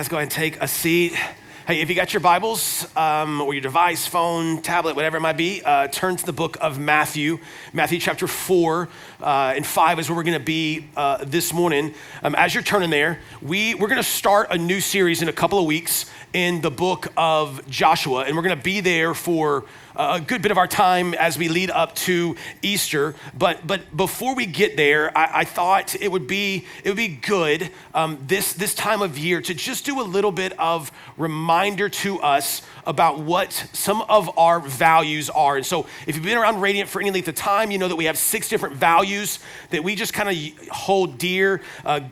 Let's go ahead and take a seat. Hey, if you got your Bibles or your device, phone, tablet, whatever it might be, turn to the book of Matthew. Matthew chapter 4 and 5 is where we're going to be this morning. As you're turning there, we're going to start a new series in a couple of weeks in the book of Joshua, and we're going to be there for a good bit of our time as we lead up to Easter. But before we get there, I thought it would be good this time of year to just do a little bit of reminder to us about what some of our values are. And so if you've been around Radiant for any length of time, you know that we have 6 different values that we just kind of hold dear: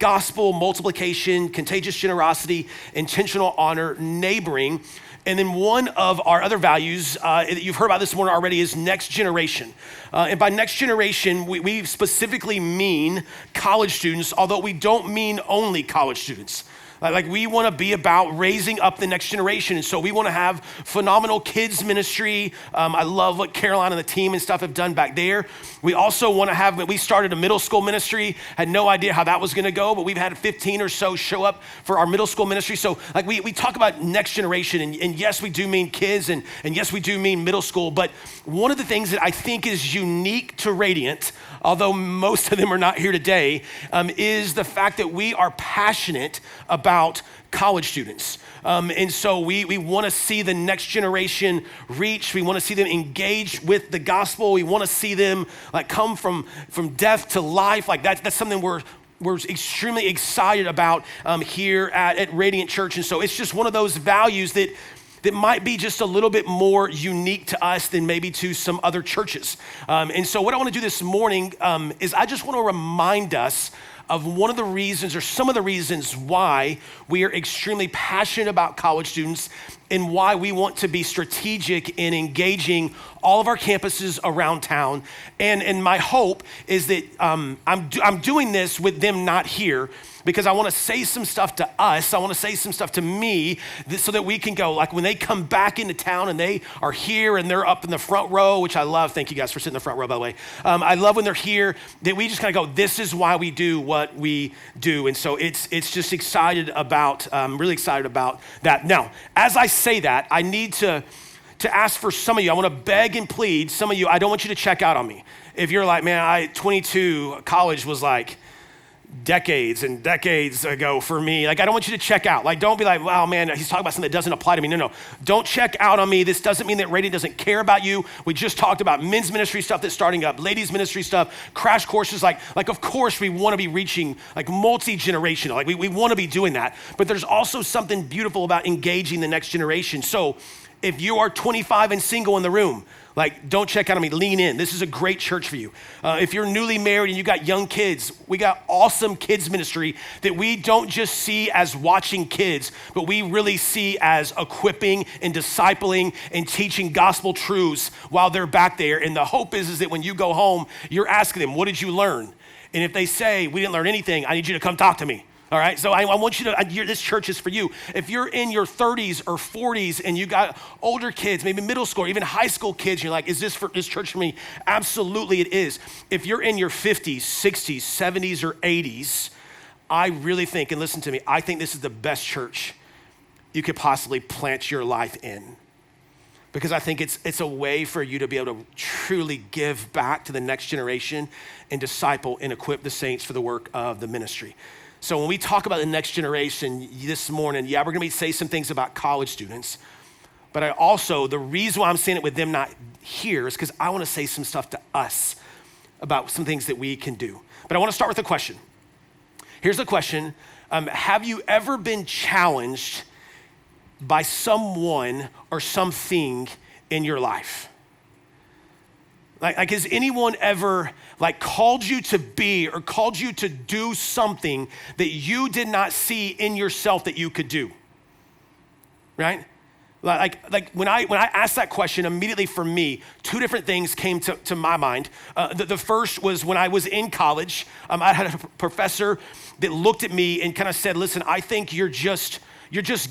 gospel, multiplication, contagious generosity, intentional honor, neighboring. And then one of our other values that you've heard about this morning already is next generation. And by next generation, we specifically mean college students, although we don't mean only college students. Like we want to be about raising up the next generation. And so we want to have phenomenal kids ministry. I love what Caroline and the team and stuff have done back there. We also want to have, we started a middle school ministry, had no idea how that was going to go, but we've had 15 or so show up for our middle school ministry. So like we talk about next generation, and yes, we do mean kids, and yes, we do mean middle school. But one of the things that I think is unique to Radiant, although most of them are not here today, is the fact that we are passionate about college students. And so we want to see the next generation reach. We want to see them engage with the gospel. We want to see them like come from death to life. Like that's something we're extremely excited about here at Radiant Church. And so it's just one of those values that might be just a little bit more unique to us than maybe to some other churches. And so what I want to do this morning is I just want to remind us of one of the reasons or some of the reasons why we are extremely passionate about college students and why we want to be strategic in engaging all of our campuses around town. And my hope is that I'm doing this with them not here, because I want to say some stuff to us. I want to say some stuff to me so that we can go, like when they come back into town and they are here and they're up in the front row, which I love. Thank you guys for sitting in the front row, by the way. I love when they're here, that we just kind of go, this is why we do what we do. And so it's just excited about, really excited about that. Now, as I say that, I need to ask for some of you. I want to beg and plead some of you. I don't want you to check out on me. If you're like, man, 22, college was like decades and decades ago for me. Like, I don't want you to check out. Like, don't be like, wow, man, he's talking about something that doesn't apply to me. No. Don't check out on me. This doesn't mean that Radiant doesn't care about you. We just talked about men's ministry stuff that's starting up, ladies ministry stuff, crash courses. Like of course we want to be reaching like multi-generational. Like we want to be doing that. But there's also something beautiful about engaging the next generation. So if you are 25 and single in the room, like, don't check out on me, lean in. This is a great church for you. If you're newly married and you got young kids, we got awesome kids ministry that we don't just see as watching kids, but we really see as equipping and discipling and teaching gospel truths while they're back there. And the hope is that when you go home, you're asking them, what did you learn? And if they say, we didn't learn anything, I need you to come talk to me. All right, so I want you to, this church is for you. If you're in your 30s or 40s and you got older kids, maybe middle school, or even high school kids, you're like, is this church for me? Absolutely it is. If you're in your 50s, 60s, 70s, or 80s, I really think, and listen to me, I think this is the best church you could possibly plant your life in. Because I think it's a way for you to be able to truly give back to the next generation and disciple and equip the saints for the work of the ministry. So when we talk about the next generation this morning, we're going to say some things about college students, but the reason why I'm saying it with them not here is because I want to say some stuff to us about some things that we can do. But I want to start with a question. Here's the question. Have you ever been challenged by someone or something in your life? Like has anyone ever like called you to be or called you to do something that you did not see in yourself that you could do? Right? Like when I asked that question, immediately for me, 2 different things came to my mind. The first was when I was in college. I had a professor that looked at me and kind of said, listen, I think you're just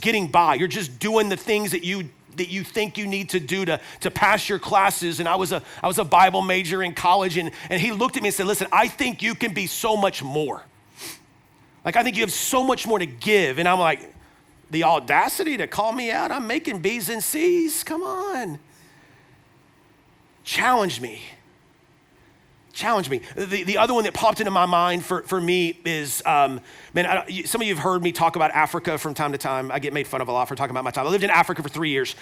getting by. You're just doing the things that you think you need to do to pass your classes. And I was a Bible major in college, and he looked at me and said, listen, I think you can be so much more. Like, I think you have so much more to give. And I'm like, the audacity to call me out. I'm making B's and C's. Come on. Challenge me. Challenge me. The other one that popped into my mind for me is, some of you have heard me talk about Africa from time to time. I get made fun of a lot for talking about my time. I lived in Africa for 3 years.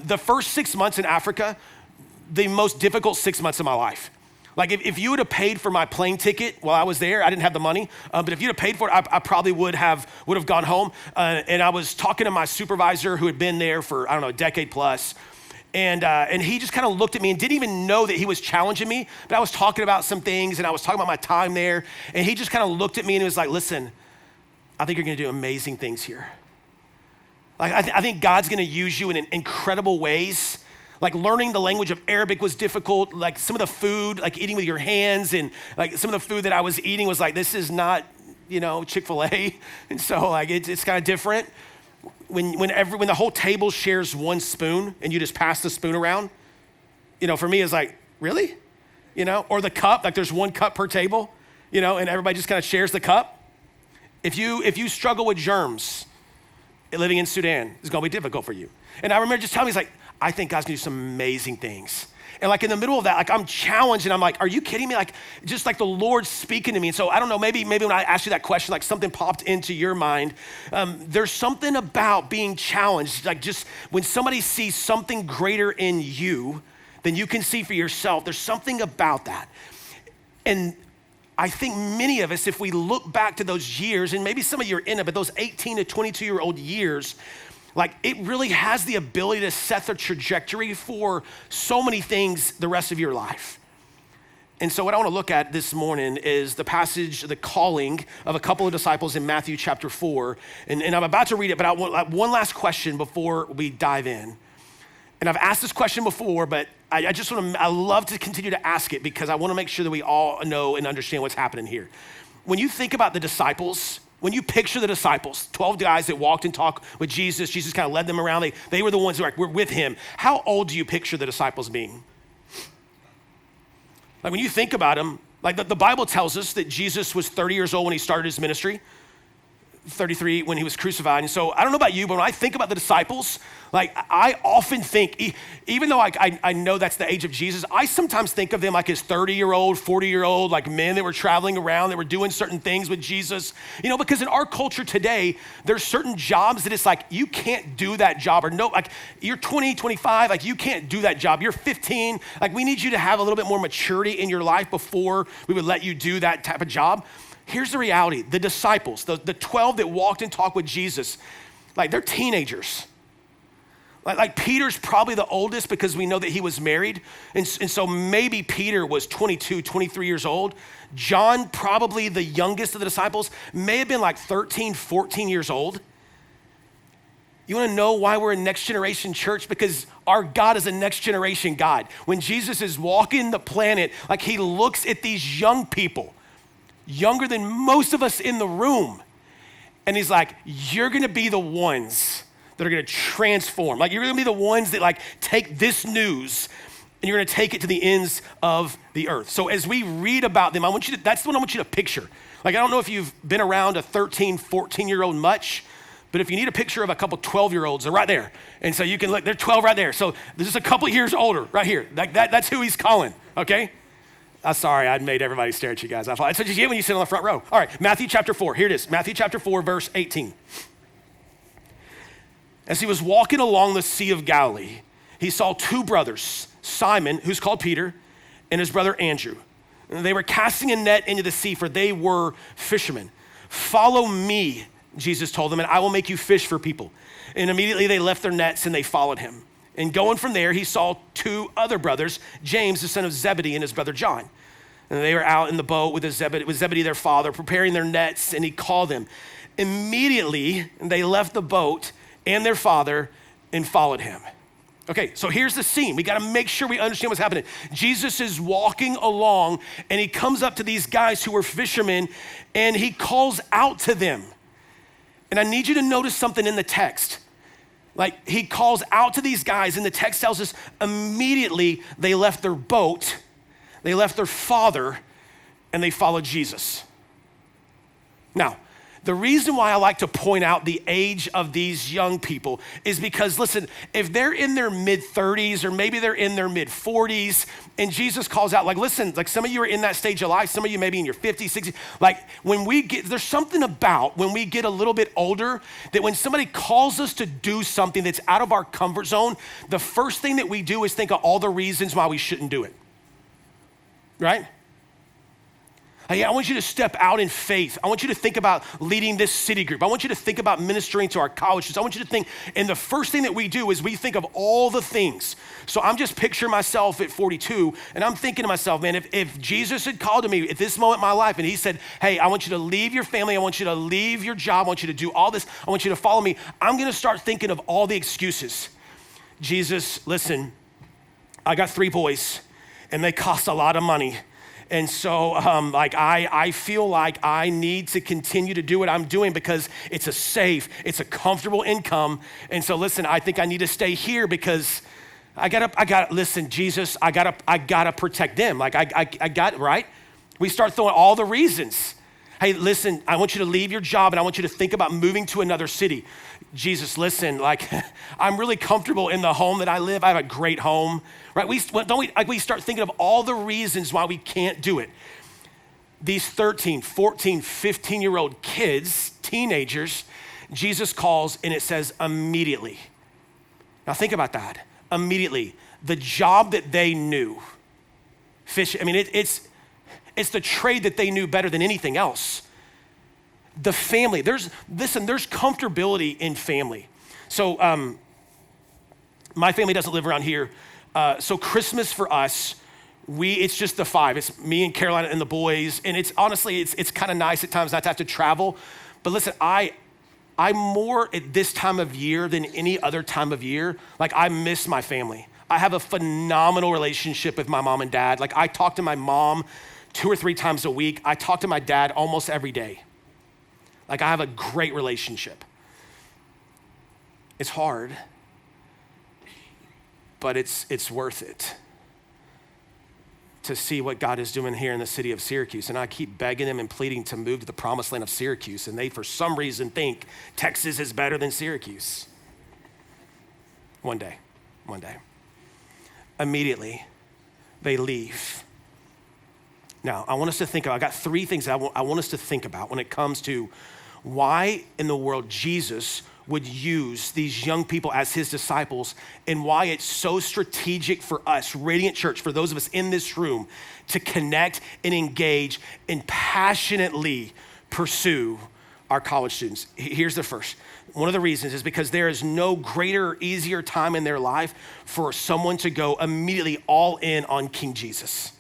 The first 6 months in Africa, the most difficult 6 months of my life. Like if you would have paid for my plane ticket while I was there, I didn't have the money, but if you'd have paid for it, I probably would have gone home. And I was talking to my supervisor who had been there for, a decade plus. And he just kind of looked at me and didn't even know that he was challenging me, but I was talking about some things and I was talking about my time there. And he just kind of looked at me and he was like, listen, I think you're gonna do amazing things here. Like I think God's gonna use you in incredible ways. Like learning the language of Arabic was difficult. Like some of the food, like eating with your hands, and like some of the food that I was eating was like, this is not, Chick-fil-A. And so like it's kind of different. When the whole table shares one spoon and you just pass the spoon around, for me it's like, really? Or the cup, like there's one cup per table, and everybody just kind of shares the cup. If you struggle with germs living in Sudan, it's gonna be difficult for you. And I remember just telling me, he's like, I think God's gonna do some amazing things. And like in the middle of that, like I'm challenged and I'm like, are you kidding me? Like just like the Lord speaking to me. And so I don't know, maybe when I asked you that question, like something popped into your mind. There's something about being challenged, like just when somebody sees something greater in you than you can see for yourself, there's something about that. And I think many of us, if we look back to those years, and maybe some of you are in it, but those 18 to 22-year-old years, like it really has the ability to set the trajectory for so many things the rest of your life. And so what I want to look at this morning is the passage, the calling of a couple of disciples in Matthew chapter 4. And I'm about to read it, but I want one last question before we dive in. And I've asked this question before, but I love to continue to ask it because I want to make sure that we all know and understand what's happening here. When you think about the disciples, when you picture the disciples, 12 guys that walked and talked with Jesus, Jesus kind of led them around. They were the ones who were with him. How old do you picture the disciples being? Like when you think about them, like the Bible tells us that Jesus was 30 years old when he started his ministry, 33 when he was crucified. And so I don't know about you, but when I think about the disciples, like I often think, even though I know that's the age of Jesus, I sometimes think of them like as 30-year-old, 40-year-old, like men that were traveling around, that were doing certain things with Jesus. Because in our culture today, there's certain jobs that it's like, you can't do that job, or no, like you're 20, 25, like you can't do that job. You're 15, like we need you to have a little bit more maturity in your life before we would let you do that type of job. Here's the reality. The disciples, the 12 that walked and talked with Jesus, like they're teenagers. Like Peter's probably the oldest because we know that he was married. And so maybe Peter was 22, 23 years old. John, probably the youngest of the disciples, may have been like 13, 14 years old. You wanna know why we're a next generation church? Because our God is a next generation God. When Jesus is walking the planet, like he looks at these young people, younger than most of us in the room. And he's like, you're gonna be the ones that are gonna transform. Like you're gonna be the ones that like take this news and you're gonna take it to the ends of the earth. So as we read about them, that's what I want you to picture. Like I don't know if you've been around a 13, 14-year-old much, but if you need a picture of a couple 12-year-olds, they're right there. And so you can look, they're 12 right there. So there's just a couple years older right here. That's who he's calling, okay? Sorry, I made everybody stare at you guys. That's what you get when you sit on the front row. All right, Matthew chapter 4, here it is. Matthew chapter 4, verse 18. As he was walking along the Sea of Galilee, he saw two brothers, Simon, who's called Peter, and his brother Andrew. And they were casting a net into the sea, for they were fishermen. Follow me, Jesus told them, and I will make you fish for people. And immediately they left their nets and they followed him. And going from there, he saw two other brothers, James, the son of Zebedee, and his brother John. And they were out in the boat with Zebedee, their father, preparing their nets, and he called them. Immediately, they left the boat and their father and followed him. Okay, so here's the scene. We gotta make sure we understand what's happening. Jesus is walking along, and he comes up to these guys who were fishermen, and he calls out to them. And I need you to notice something in the text. Like he calls out to these guys, and the text tells us immediately they left their boat, they left their father, and they followed Jesus. Now, The reason why I like to point out the age of these young people is because, listen, if they're in their mid-30s or maybe they're in their mid-40s and Jesus calls out, like, listen, like some of you are in that stage of life, some of you maybe in your 50s, 60s, like there's something about when we get a little bit older that when somebody calls us to do something that's out of our comfort zone, the first thing that we do is think of all the reasons why we shouldn't do it, right? Hey, I want you to step out in faith. I want you to think about leading this city group. I want you to think about ministering to our college students. I want you to think, and the first thing that we do is we think of all the things. So I'm just picturing myself at 42, and I'm thinking to myself, man, if Jesus had called to me at this moment in my life, and he said, hey, I want you to leave your family, I want you to leave your job, I want you to do all this, I want you to follow me, I'm gonna start thinking of all the excuses. Jesus, listen, I got 3 boys, and they cost a lot of money. And so I feel like I need to continue to do what I'm doing because it's a safe, it's a comfortable income. And so listen, I think I need to stay here because listen, Jesus, I gotta protect them. Like I got, right? We start throwing all the reasons. Hey, listen, I want you to leave your job and I want you to think about moving to another city. Jesus, listen, like I'm really comfortable in the home that I live. I have a great home, right? We start thinking of all the reasons why we can't do it. These 13, 14, 15-year-old kids, teenagers, Jesus calls and it says immediately. Now think about that, immediately. The job that they knew, fish, I mean, it's the trade that they knew better than anything else. The family, there's comfortability in family. So my family doesn't live around here. So Christmas for us, it's just the 5. It's me and Carolina and the boys. And it's honestly, it's kind of nice at times not to have to travel. But listen, I'm more at this time of year than any other time of year. Like I miss my family. I have a phenomenal relationship with my mom and dad. Like I talk to my mom 2 or 3 times a week. I talk to my dad almost every day. Like I have a great relationship. It's hard, but it's worth it to see what God is doing here in the city of Syracuse. And I keep begging them and pleading to move to the promised land of Syracuse. And they, for some reason, think Texas is better than Syracuse. One day. Immediately, they leave. Now, I want us to think about, I got 3 things I want us to think about when it comes to why in the world Jesus would use these young people as his disciples and why it's so strategic for us, Radiant Church, for those of us in this room, to connect and engage and passionately pursue our college students. Here's the first. One of the reasons is because there is no greater or easier time in their life for someone to go immediately all in on King Jesus.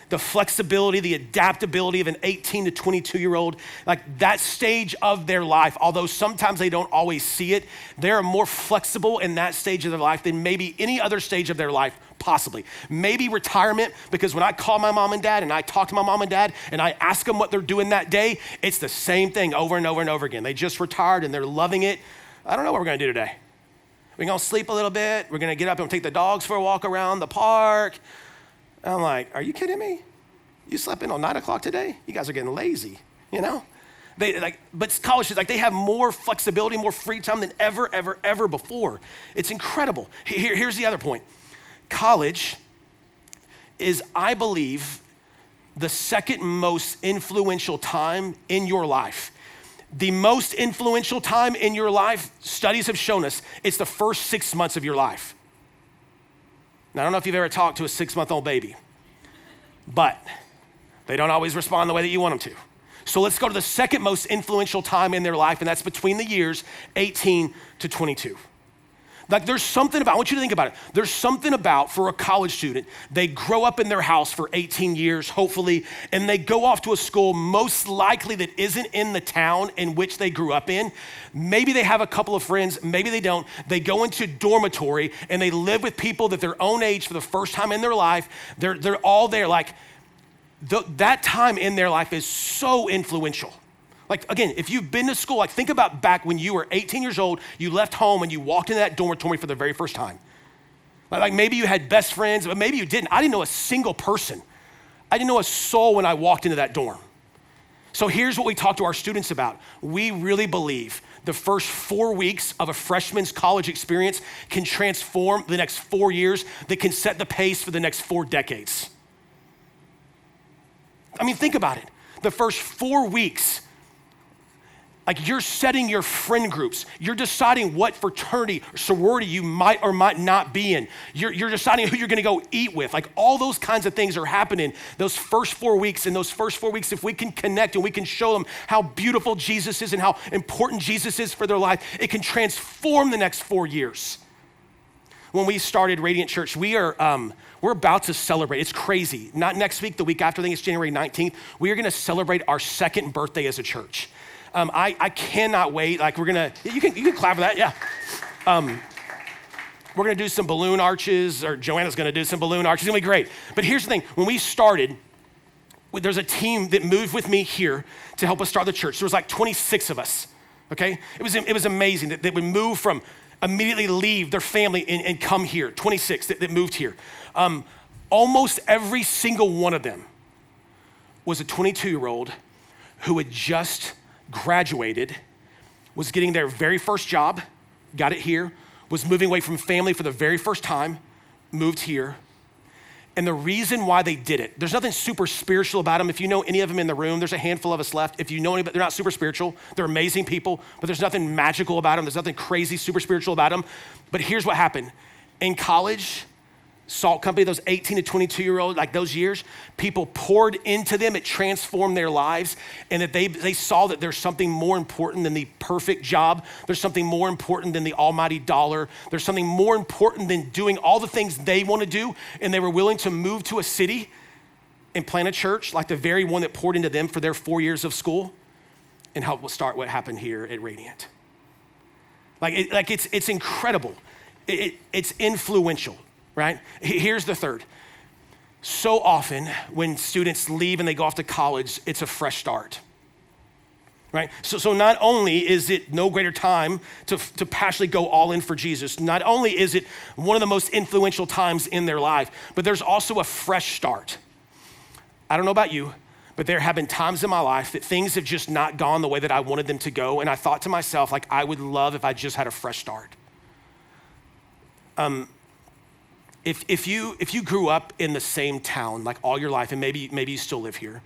The flexibility, the adaptability of an 18 to 22-year-old, like that stage of their life, although sometimes they don't always see it, they're more flexible in that stage of their life than maybe any other stage of their life, possibly. Maybe retirement, because when I call my mom and dad and I talk to my mom and dad and I ask them what they're doing that day, it's the same thing over and over and over again. They just retired and they're loving it. I don't know what we're gonna do today. We're gonna sleep a little bit. We're gonna get up and take the dogs for a walk around the park. I'm like, are you kidding me? You slept in till 9 o'clock today? You guys are getting lazy, you know? But college students, they have more flexibility, more free time than ever before. It's incredible. Here's the other point. College is, I believe, the second most influential time in your life. The most influential time in your life, studies have shown us, it's the first 6 months of your life. Now, I don't know if you've ever talked to a 6-month-old baby, but they don't always respond the way that you want them to. So let's go to the second most influential time in their life, and that's between the years 18 to 22. Like there's something about, I want you to think about it. There's something about, for a college student, they grow up in their house for 18 years, hopefully, and they go off to a school most likely that isn't in the town in which they grew up in. Maybe they have a couple of friends, maybe they don't. They go into dormitory and they live with people that their own age for the first time in their life. They're all there. Like that time in their life is so influential. Like, again, if you've been to school, like think about back when you were 18 years old, you left home and you walked into that dormitory for the very first time. Like maybe you had best friends, but maybe you didn't. I didn't know a single person. I didn't know a soul when I walked into that dorm. So here's what we talk to our students about. We really believe the first 4 weeks of a freshman's college experience can transform the next 4 years, that can set the pace for the next 4 decades. I mean, think about it. The first 4 weeks, like you're setting your friend groups. You're deciding what fraternity or sorority you might or might not be in. You're deciding who you're gonna go eat with. Like all those kinds of things are happening those first 4 weeks. And those first 4 weeks, if we can connect and we can show them how beautiful Jesus is and how important Jesus is for their life, it can transform the next 4 years. When we started Radiant Church, we're about to celebrate. It's crazy. Not next week, the week after, I think it's January 19th. We are gonna celebrate our 2nd birthday as a church. I cannot wait. Like you can clap for that, yeah. We're gonna do some balloon arches, or Joanna's gonna do some balloon arches. It's gonna be great. But here's the thing, when we started, there's a team that moved with me here to help us start the church. There was like 26 of us, okay? It was amazing that they would move from, immediately leave their family and come here, 26 that moved here. Almost every single one of them was a 22-year-old who had just graduated, was getting their very first job, got it here, was moving away from family for the very first time, moved here. And the reason why they did it, there's nothing super spiritual about them. If you know any of them in the room, there's a handful of us left. If you know anybody, they're not super spiritual. They're amazing people, but there's nothing magical about them. There's nothing crazy, super spiritual about them. But here's what happened. In college, Salt Company, those 18 to 22-year-olds, like those years, people poured into them. It transformed their lives, and that they saw that there's something more important than the perfect job. There's something more important than the almighty dollar. There's something more important than doing all the things they want to do, and they were willing to move to a city and plant a church like the very one that poured into them for their 4 years of school and help start what happened here at Radiant. It's incredible. It's influential. Right? Here's the third. So often when students leave and they go off to college, it's a fresh start. Right? So not only is it no greater time to passionately go all in for Jesus, not only is it one of the most influential times in their life, but there's also a fresh start. I don't know about you, but there have been times in my life that things have just not gone the way that I wanted them to go. And I thought to myself, like, I would love if I just had a fresh start. If you grew up in the same town like all your life, and maybe you still live here,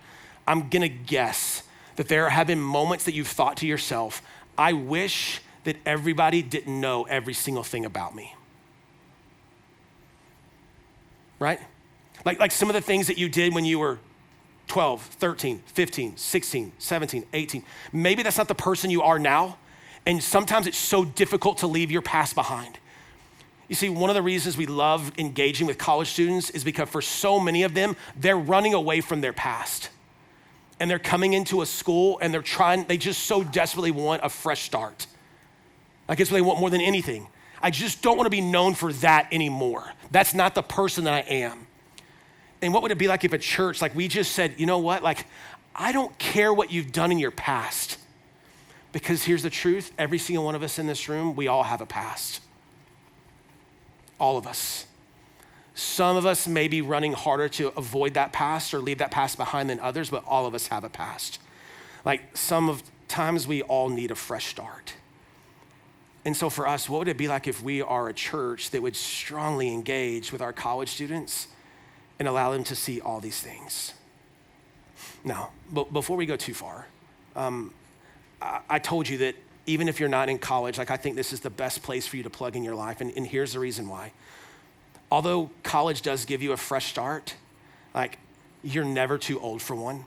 I'm gonna guess that there have been moments that you've thought to yourself, I wish that everybody didn't know every single thing about me. Right? Like some of the things that you did when you were 12, 13, 15, 16, 17, 18. Maybe that's not the person you are now, and sometimes it's so difficult to leave your past behind. You see, one of the reasons we love engaging with college students is because for so many of them, they're running away from their past. And they're coming into a school and they just so desperately want a fresh start. Like it's what they want more than anything. I just don't want to be known for that anymore. That's not the person that I am. And what would it be like if a church, like we just said, you know what? Like, I don't care what you've done in your past. Because here's the truth, every single one of us in this room, we all have a past. All of us. Some of us may be running harder to avoid that past or leave that past behind than others, but all of us have a past. Like times we all need a fresh start. And so for us, what would it be like if we are a church that would strongly engage with our college students and allow them to see all these things? Now, but before we go too far, I told you that even if you're not in college, like I think this is the best place for you to plug in your life. And here's the reason why. Although college does give you a fresh start, like you're never too old for one.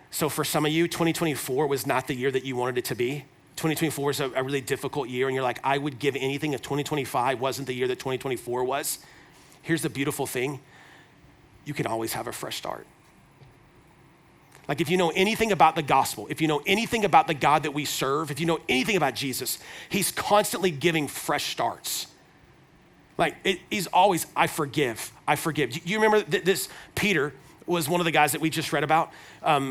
So for some of you, 2024 was not the year that you wanted it to be. 2024 is a really difficult year, and you're like, I would give anything if 2025 wasn't the year that 2024 was. Here's the beautiful thing. You can always have a fresh start. Like if you know anything about the gospel, if you know anything about the God that we serve, if you know anything about Jesus, he's constantly giving fresh starts. Like he's always, I forgive. You remember this Peter was one of the guys that we just read about.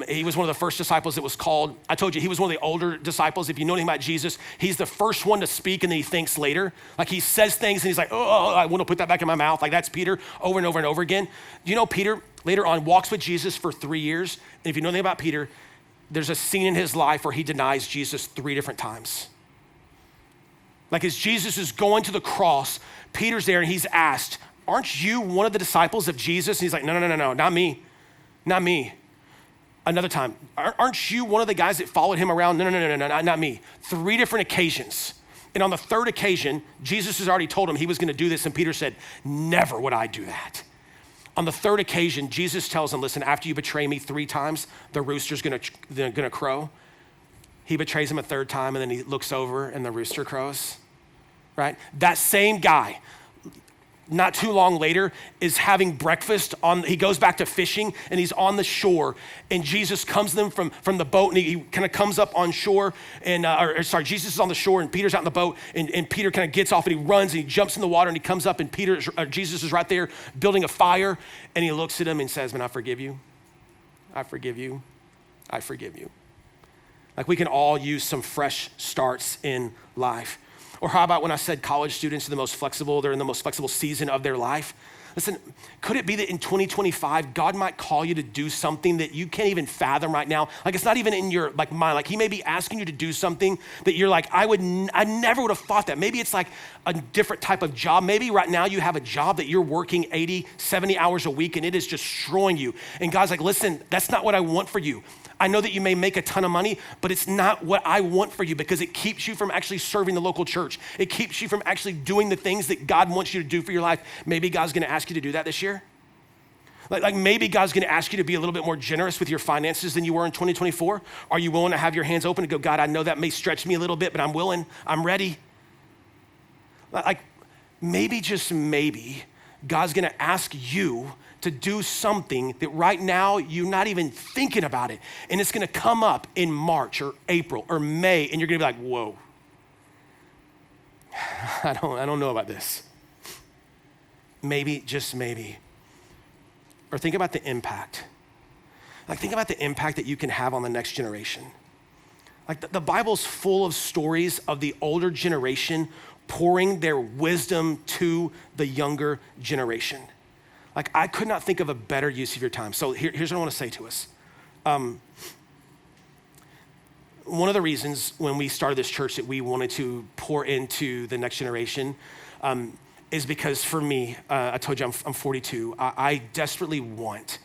He was one of the first disciples that was called. I told you, he was one of the older disciples. If you know anything about Jesus, he's the first one to speak and then he thinks later. Like he says things and he's like, oh, I want to put that back in my mouth. Like that's Peter over and over and over again. You know, Peter later on walks with Jesus for 3 years. And if you know anything about Peter, there's a scene in his life where he denies Jesus 3 different times. Like as Jesus is going to the cross, Peter's there and he's asked, aren't you one of the disciples of Jesus? And he's like, no, not me, not me. Another time, aren't you one of the guys that followed him around? No, not me. 3 different occasions. And on the 3rd occasion, Jesus has already told him he was gonna do this, and Peter said, never would I do that. On the 3rd occasion, Jesus tells him, listen, after you betray me 3 times, the rooster's gonna crow. He betrays him a 3rd time, and then he looks over and the rooster crows, right? That same guy, not too long later, is having breakfast he goes back to fishing and he's on the shore, and Jesus comes to them from the boat, and he kind of comes up on shore, and Jesus is on the shore and Peter's out in the boat, and Peter kind of gets off and he runs and he jumps in the water and he comes up, and Jesus is right there building a fire, and he looks at him and says, man, I forgive you. I forgive you. I forgive you. Like we can all use some fresh starts in life. Or how about when I said college students are the most flexible, they're in the most flexible season of their life? Listen, could it be that in 2025, God might call you to do something that you can't even fathom right now? Like it's not even in your mind. Like he may be asking you to do something that you're like, I never would have thought that. Maybe it's like a different type of job. Maybe right now you have a job that you're working 80, 70 hours a week and it is destroying you. And God's like, listen, that's not what I want for you. I know that you may make a ton of money, but it's not what I want for you, because it keeps you from actually serving the local church. It keeps you from actually doing the things that God wants you to do for your life. Maybe God's gonna ask you to do that this year. Like maybe God's gonna ask you to be a little bit more generous with your finances than you were in 2024. Are you willing to have your hands open and go, God, I know that may stretch me a little bit, but I'm willing, I'm ready. Like maybe, just maybe, God's gonna ask you to do something that right now you're not even thinking about it. And it's gonna come up in March or April or May, and you're gonna be like, whoa, I don't know about this. Maybe, just maybe. Or think about the impact. Like think about the impact that you can have on the next generation. Like the Bible's full of stories of the older generation pouring their wisdom to the younger generation. Like I could not think of a better use of your time. So here's what I want to say to us. One of the reasons when we started this church that we wanted to pour into the next generation is because for me, I told you I'm 42. I desperately want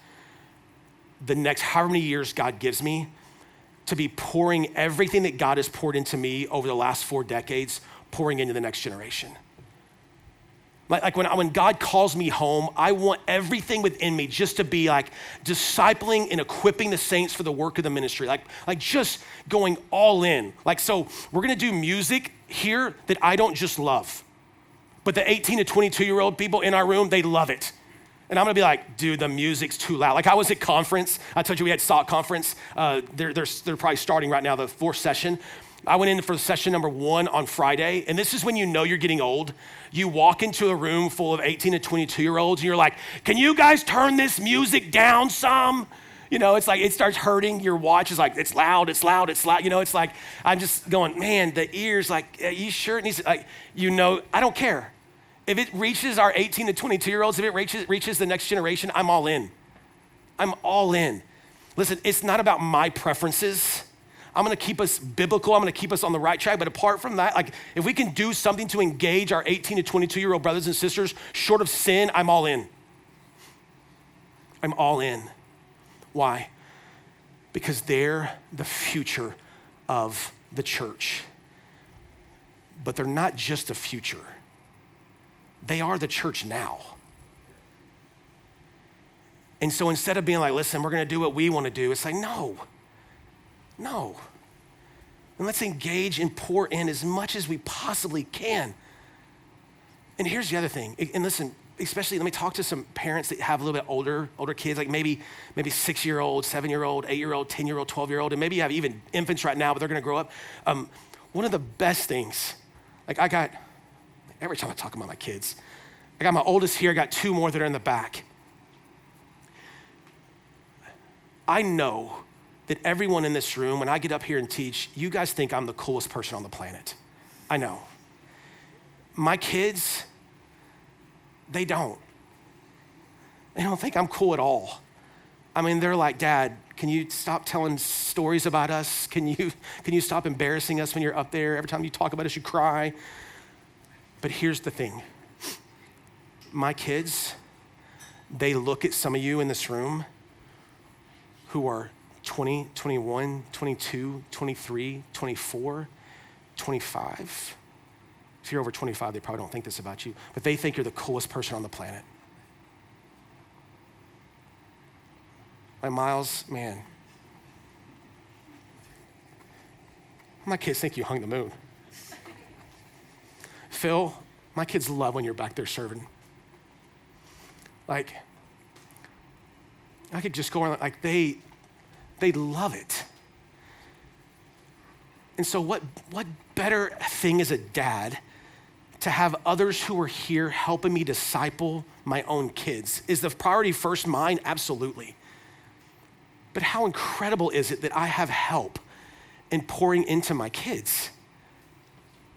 the next however many years God gives me to be pouring everything that God has poured into me over the last 4 decades, pouring into the next generation. Like when God calls me home, I want everything within me just to be like discipling and equipping the saints for the work of the ministry. Like just going all in. Like, so we're gonna do music here that I don't just love, but the 18 to 22-year-old people in our room, they love it. And I'm gonna be like, dude, the music's too loud. Like I was at conference, I told you we had SOC conference. They're probably starting right now, the 4th session. I went in for session number 1 on Friday, and this is when you know you're getting old. You walk into a room full of 18 to 22-year-olds, and you're like, can you guys turn this music down some? You know, it's like, it starts hurting. Your watch is like, it's loud, it's loud, it's loud. You know, it's like, I'm just going, man, the ears, like, are you sure it needs to, like, you know, I don't care. If it reaches our 18 to 22-year-olds, if it reaches the next generation, I'm all in. I'm all in. Listen, it's not about my preferences. I'm gonna keep us biblical. I'm gonna keep us on the right track. But apart from that, like if we can do something to engage our 18 to 22-year-old brothers and sisters short of sin, I'm all in. I'm all in. Why? Because they're the future of the church. But they're not just the future. They are the church now. And so instead of being like, listen, we're gonna do what we wanna do, it's like, no. And let's engage and pour in as much as we possibly can. And here's the other thing, and listen, especially let me talk to some parents that have a little bit older kids, like maybe 6-year-old, 7-year-old, 8-year-old, 10-year-old, 12-year-old, and maybe you have even infants right now, but they're gonna grow up. One of the best things, like every time I talk about my kids, I got my oldest here, I got 2 more that are in the back. I know that everyone in this room, when I get up here and teach, you guys think I'm the coolest person on the planet. I know. My kids, they don't think I'm cool at all. I mean, they're like, Dad, Can you stop telling stories about us? Can you stop embarrassing us when you're up there? Every time you talk about us, you cry. But here's the thing. My kids, they look at some of you in this room who are 20, 21, 22, 23, 24, 25. If you're over 25, they probably don't think this about you, but they think you're the coolest person on the planet. Like Miles, man, my kids think you hung the moon. Phil, my kids love when you're back there serving. Like, I could just go on, like they love it. And so what better thing as a dad to have others who are here helping me disciple my own kids? Is the priority first mine? Absolutely. But how incredible is it that I have help in pouring into my kids,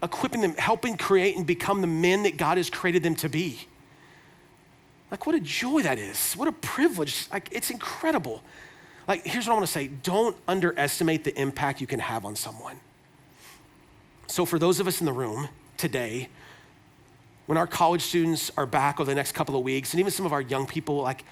equipping them, helping create and become the men that God has created them to be. Like, what a joy that is. What a privilege. Like, it's incredible. Like, here's what I want to say. Don't underestimate the impact you can have on someone. So for those of us in the room today, when our college students are back over the next couple of weeks, and even some of our young people, like,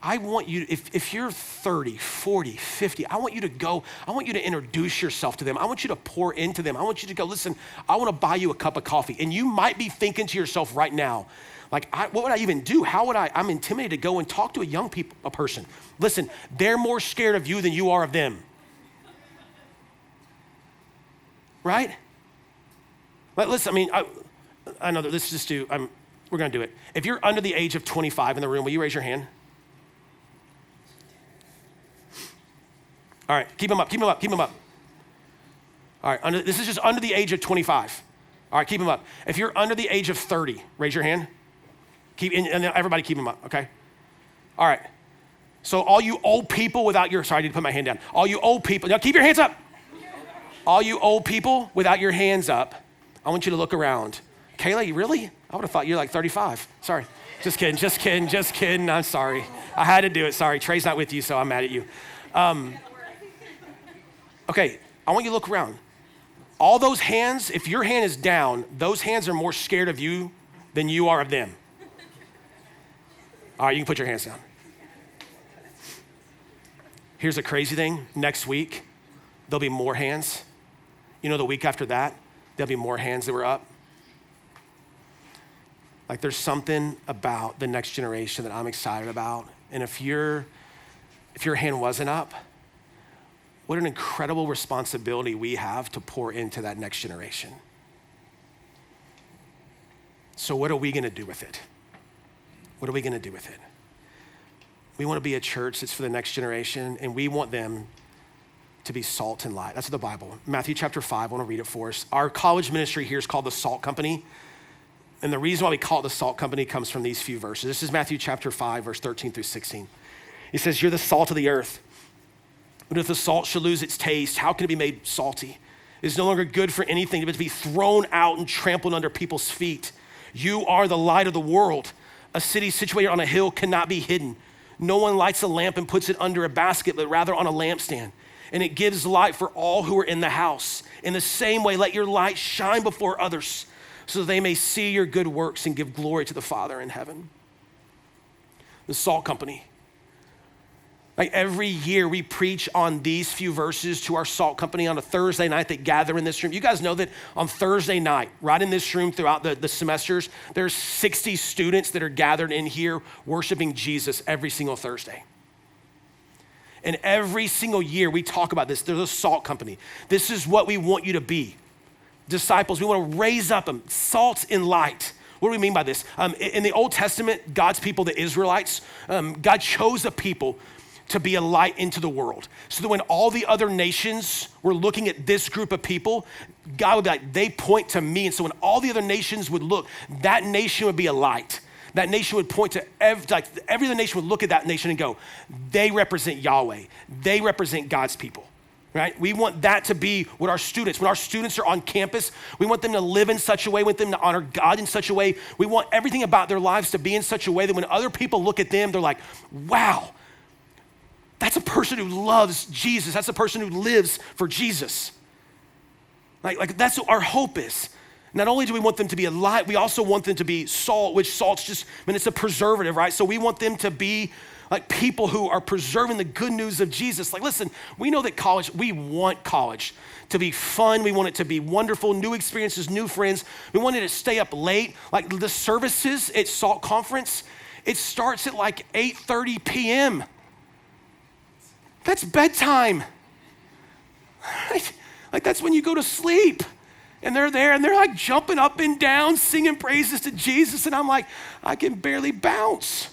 I want you, if you're 30, 40, 50, I want you to go, I want you to introduce yourself to them. I want you to pour into them. I want you to go, listen, I want to buy you a cup of coffee. And you might be thinking to yourself right now, like, what would I even do? I'm intimidated to go and talk to a person. Listen, they're more scared of you than you are of them. Right? But listen, I mean, I know that we're gonna do it. If you're under the age of 25 in the room, will you raise your hand? All right, keep them up. All right, this is just under the age of 25. All right, keep them up. If you're under the age of 30, raise your hand. And everybody keep them up, okay? All right, so all you old people sorry, I need to put my hand down. All you old people, now keep your hands up. All you old people without your hands up, I want you to look around. Kayla, you really? I would have thought you're like 35. Sorry, just kidding. I'm sorry. I had to do it, sorry. Trey's not with you, so I'm mad at you. Okay, I want you to look around. All those hands, if your hand is down, those hands are more scared of you than you are of them. All right, you can put your hands down. Here's the crazy thing. Next week, there'll be more hands. You know, the week after that, there'll be more hands that were up. Like, there's something about the next generation that I'm excited about. And if your hand wasn't up, what an incredible responsibility we have to pour into that next generation. So what are we gonna do with it? What are we gonna do with it? We wanna be a church that's for the next generation, and we want them to be salt and light. That's the Bible. Matthew chapter 5, I wanna read it for us. Our college ministry here is called the Salt Company. And the reason why we call it the Salt Company comes from these few verses. This is Matthew chapter 5, verse 13 through 16. He says, you're the salt of the earth. But if the salt should lose its taste, how can it be made salty? It is no longer good for anything but to be thrown out and trampled under people's feet. You are the light of the world. A city situated on a hill cannot be hidden. No one lights a lamp and puts it under a basket, but rather on a lampstand. And it gives light for all who are in the house. In the same way, let your light shine before others, so that they may see your good works and give glory to the Father in heaven. The Salt Company. Like, every year we preach on these few verses to our Salt Company on a Thursday night that gather in this room. You guys know that on Thursday night, right in this room throughout the semesters, there's 60 students that are gathered in here worshiping Jesus every single Thursday. And every single year we talk about this. They're the Salt Company. This is what we want you to be. Disciples, we want to raise up them, salt and light. What do we mean by this? In the Old Testament, God's people, the Israelites, God chose a people to be a light into the world. So that when all the other nations were looking at this group of people, God would be like, they point to me. And so when all the other nations would look, that nation would be a light. That nation would point to every other nation would look at that nation and go, they represent Yahweh. They represent God's people. Right? We want that to be what when our students are on campus, we want them to live in such a way, we want them to honor God in such a way. We want everything about their lives to be in such a way that when other people look at them, they're like, wow, that's a person who loves Jesus. That's a person who lives for Jesus. Like that's what our hope is. Not only do we want them to be a light, we also want them to be salt, which salt's just, it's a preservative, right? So we want them to be like people who are preserving the good news of Jesus. Like, listen, we know that we want college to be fun. We want it to be wonderful, new experiences, new friends. We want it to stay up late. Like the services at Salt Conference, it starts at like 8:30 p.m. That's bedtime. Like that's when you go to sleep. And they're there and they're like jumping up and down, singing praises to Jesus. And I'm like, I can barely bounce.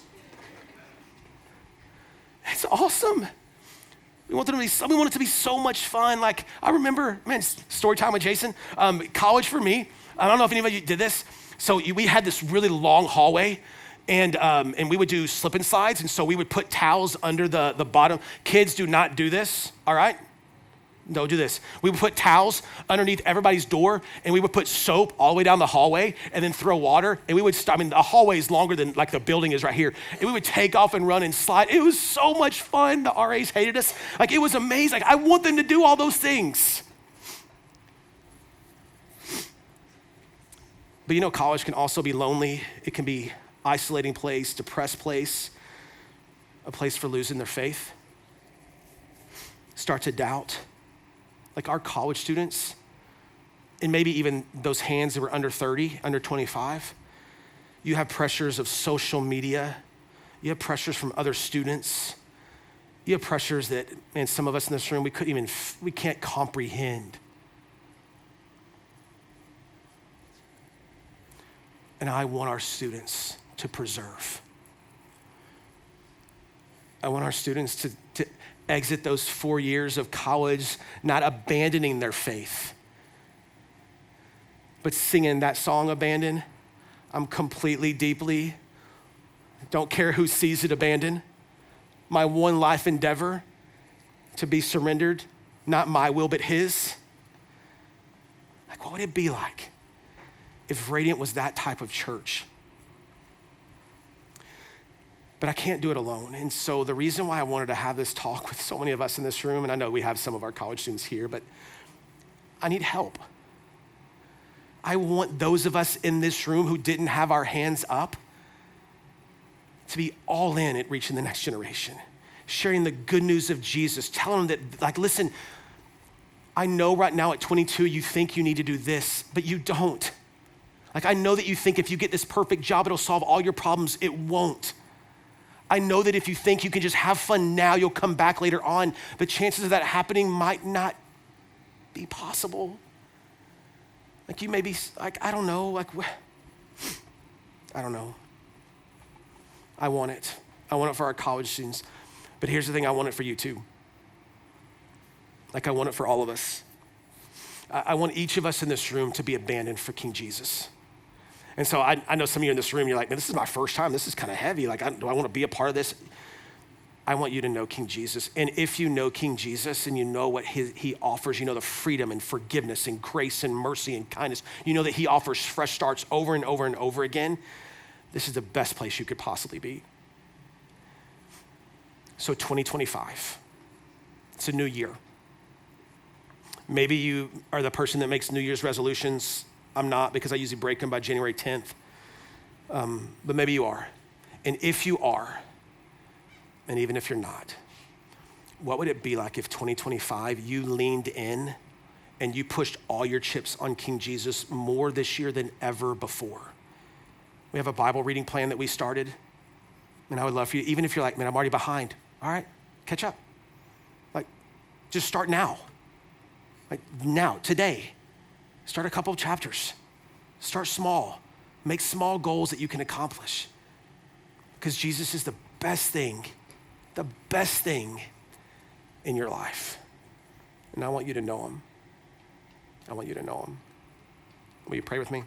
It's awesome. We want it to be so much fun. Like I remember, story time with Jason. College for me, I don't know if anybody did this. So we had this really long hallway and we would do slip and slides. And so we would put towels under the bottom. Kids, do not do this, all right? Don't do this. We would put towels underneath everybody's door and we would put soap all the way down the hallway and then throw water. And we would the hallway is longer than like the building is right here. And we would take off and run and slide. It was so much fun. The RAs hated us. Like it was amazing. Like, I want them to do all those things. But college can also be lonely. It can be isolating place, depressed place, a place for losing their faith. Start to doubt. Like our college students, and maybe even those hands that were under 30, under 25, you have pressures of social media. You have pressures from other students. You have pressures that, some of us in this room, we can't comprehend. And I want our students to preserve. I want our students to exit those 4 years of college, not abandoning their faith, but singing that song, Abandon. I'm completely, deeply, don't care who sees it, abandoned. My one life endeavor to be surrendered, not my will, but his. Like, what would it be like if Radiant was that type of church? But I can't do it alone. And so the reason why I wanted to have this talk with so many of us in this room, and I know we have some of our college students here, but I need help. I want those of us in this room who didn't have our hands up to be all in at reaching the next generation, sharing the good news of Jesus, telling them that, like, listen, I know right now at 22 you think you need to do this, but you don't. Like, I know that you think if you get this perfect job, it'll solve all your problems. It won't. I know that if you think you can just have fun now, you'll come back later on. The chances of that happening might not be possible. Like you may be, like, I don't know, I don't know. I want it. I want it for our college students. But here's the thing, I want it for you too. Like I want it for all of us. I want each of us in this room to be abandoned for King Jesus. And so I know some of you in this room, you're like, man, this is my first time. This is kind of heavy. Like, do I want to be a part of this? I want you to know King Jesus. And if you know King Jesus and you know what he offers, you know the freedom and forgiveness and grace and mercy and kindness, you know that he offers fresh starts over and over and over again, this is the best place you could possibly be. So 2025, it's a new year. Maybe you are the person that makes New Year's resolutions. I'm not, because I usually break them by January 10th. But maybe you are. And if you are, and even if you're not, what would it be like if 2025 you leaned in and you pushed all your chips on King Jesus more this year than ever before? We have a Bible reading plan that we started. And I would love for you, even if you're like, man, I'm already behind. All right, catch up. Like, just start now. Like now, today. Start a couple of chapters. Start small. Make small goals that you can accomplish. Because Jesus is the best thing in your life. And I want you to know him. I want you to know him. Will you pray with me?